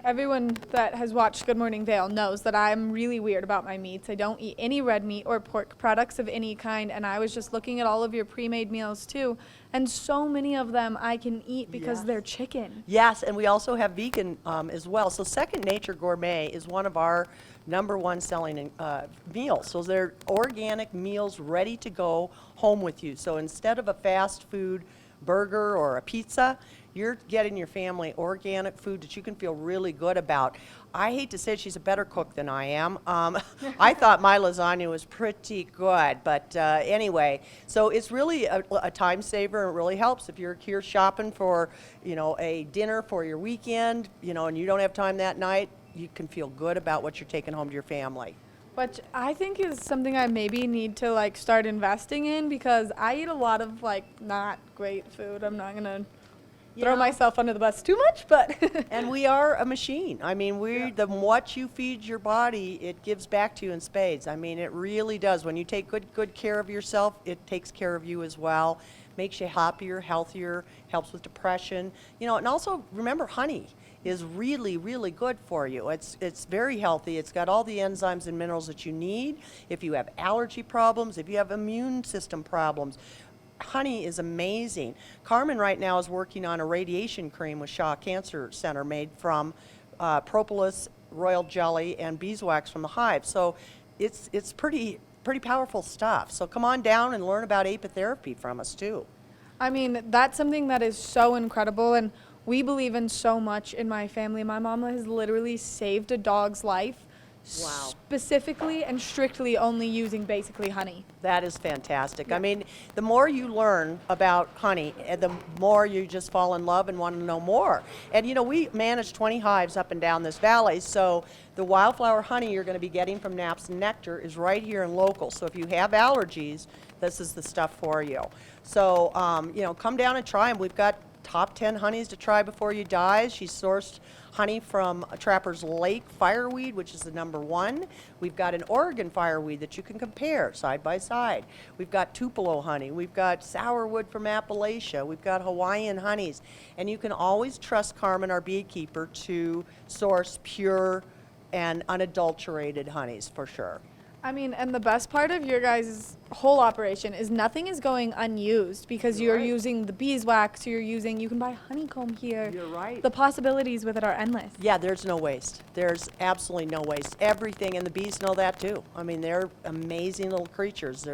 everyone that has watched Good Morning Vail knows that I'm really weird about my meats. I don't eat any red meat or pork products of any kind, and I was just looking at all of your pre-made meals too, and so many of them I can eat because they're chicken. Yes, and we also have vegan as well. So Second Nature Gourmet is one of our #1 selling meals. So they're organic meals ready to go home with you. So instead of a fast food burger or a pizza, you're getting your family organic food that you can feel really good about. I hate to say it, she's a better cook than I am. I thought my lasagna was pretty good, but anyway, so it's really a time saver, and it really helps if you're here shopping for, you know, a dinner for your weekend, you know, and you don't have time that night. You can feel good about what you're taking home to your family. Which I think is something I maybe need to like start investing in, because I eat a lot of like not great food. I'm not gonna throw myself under the bus too much, but and we are a machine. I mean, the what you feed your body, it gives back to you in spades. I mean, it really does. When you take good care of yourself, it takes care of you as well. Makes you happier, healthier, helps with depression. You know, and also remember honey is really, really good for you. It's very healthy. It's got all the enzymes and minerals that you need. If you have allergy problems, if you have immune system problems, honey is amazing. Carmen right now is working on a radiation cream with Shaw Cancer Center made from propolis, royal jelly, and beeswax from the hive. So it's pretty powerful stuff. So come on down and learn about apitherapy from us too. I mean, that's something that is so incredible, and we believe in so much in my family. My mama has literally saved a dog's life. Wow. Specifically and strictly only using basically honey. That is fantastic. I mean, the more you learn about honey, the more you just fall in love and want to know more. And you know, we manage 20 hives up and down this valley, so the wildflower honey you're going to be getting from Naps and Nectar is right here and local. So if you have allergies, this is the stuff for you. So, you know, come down and try them. We've got top 10 honeys to try before you die. She sourced honey from Trapper's Lake fireweed, which is the #1. We've got an Oregon fireweed that you can compare side by side. We've got Tupelo honey. We've got sourwood from Appalachia. We've got Hawaiian honeys. And you can always trust Carmen, our beekeeper, to source pure and unadulterated honeys for sure. I mean, and the best part of your guys' whole operation is nothing is going unused because you're using the beeswax, you can buy honeycomb here. You're right. The possibilities with it are endless. Yeah, there's no waste. There's absolutely no waste. Everything, and the bees know that too. I mean, they're amazing little creatures.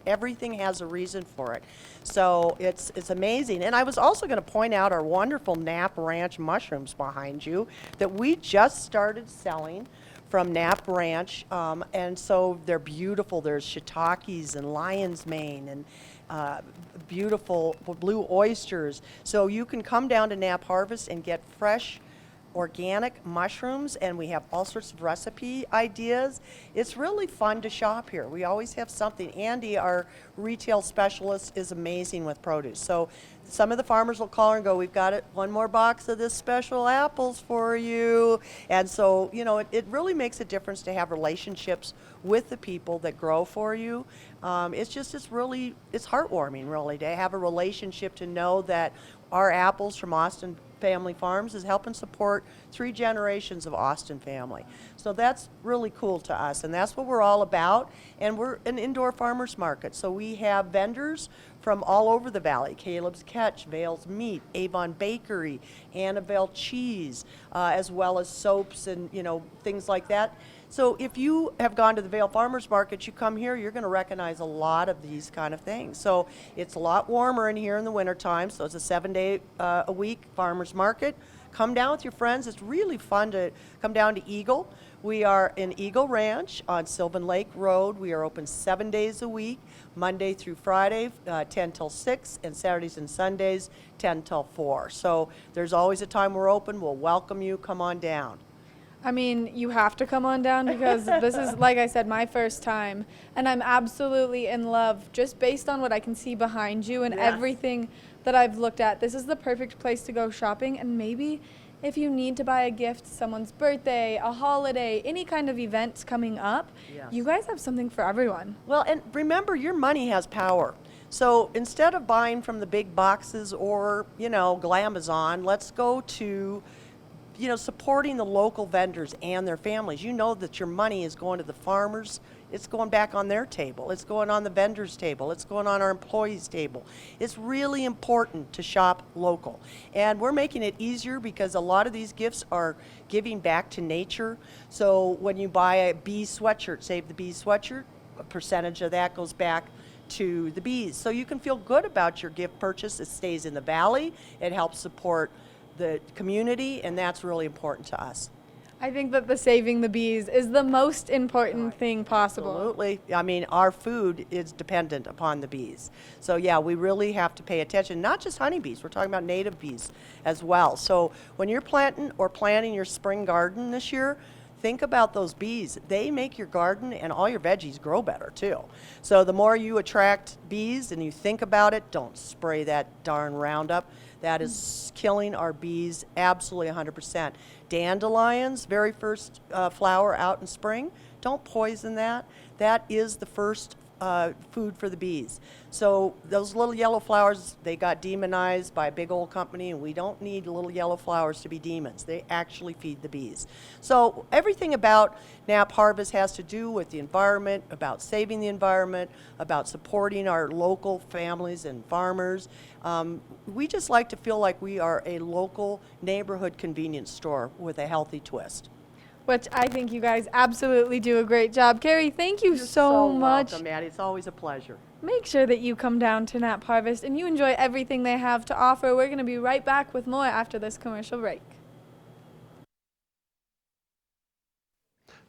Everything has a reason for it. So it's amazing. And I was also going to point out our wonderful Knapp Ranch mushrooms behind you that we just started selling from Knapp Ranch, and so they're beautiful. There's shiitakes and lion's mane and beautiful blue oysters. So you can come down to Knapp Harvest and get fresh organic mushrooms, and we have all sorts of recipe ideas. It's really fun to shop here. We always have something. Andy, our retail specialist, is amazing with produce. So some of the farmers will call her and go, we've got one more box of this special apples for you. And so, you know, it really makes a difference to have relationships with the people that grow for you. It's heartwarming, really, to have a relationship, to know that our apples from Austin Family Farms is helping support 3 generations of Austin family. So that's really cool to us, and that's what we're all about. And we're an indoor farmers market, so we have vendors from all over the valley: Caleb's Catch, Vail's Meat, Avon Bakery, Annabelle Cheese, as well as soaps and, you know, things like that. So if you have gone to the Vail Farmers Market, you come here, you're going to recognize a lot of these kind of things. So it's a lot warmer in here in the wintertime, so it's a 7-day-a-week farmers market. Come down with your friends. It's really fun to come down to Eagle. We are in Eagle Ranch on Sylvan Lake Road. We are open 7 days a week, Monday through Friday, 10 till 6, and Saturdays and Sundays, 10 till 4. So there's always a time we're open. We'll welcome you. Come on down. I mean, you have to come on down because this is, like I said, my first time, and I'm absolutely in love just based on what I can see behind you and everything that I've looked at. This is the perfect place to go shopping, and maybe if you need to buy a gift, someone's birthday, a holiday, any kind of event coming up, you guys have something for everyone. Well, and remember, your money has power. So instead of buying from the big boxes or, you know, Glamazon, let's go to, you know, supporting the local vendors and their families. You know that your money is going to the farmers. It's going back on their table. It's going on the vendors' table. It's going on our employees' table. It's really important to shop local. And we're making it easier because a lot of these gifts are giving back to nature. So when you buy a bee sweatshirt, Save the Bee sweatshirt, a percentage of that goes back to the bees. So you can feel good about your gift purchase. It stays in the valley. It helps support the community, and that's really important to us. I think that the saving the bees is the most important thing possible. Absolutely. I mean, our food is dependent upon the bees. So yeah, we really have to pay attention, not just honeybees, we're talking about native bees as well. So when you're planting or planning your spring garden this year, think about those bees. They make your garden and all your veggies grow better too. So the more you attract bees and you think about it, don't spray that darn Roundup. That is killing our bees absolutely 100%. Dandelions, very first flower out in spring, don't poison that. That is the first food for the bees. So those little yellow flowers, they got demonized by a big old company, and we don't need little yellow flowers to be demons. They actually feed the bees. So everything about Knapp Harvest has to do with the environment, about saving the environment, about supporting our local families and farmers. We just like to feel like we are a local neighborhood convenience store with a healthy twist. Which I think you guys absolutely do a great job. Carrie, thank you so much. Welcome, Maddie. It's always a pleasure. Make sure that you come down to Knapp Harvest and you enjoy everything they have to offer. We're going to be right back with more after this commercial break.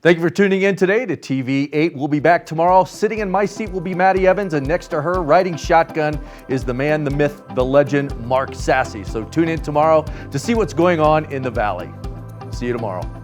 Thank you for tuning in today to TV8. We'll be back tomorrow. Sitting in my seat will be Maddie Evans, and next to her, riding shotgun, is the man, the myth, the legend, Mark Sassy. So tune in tomorrow to see what's going on in the Valley. See you tomorrow.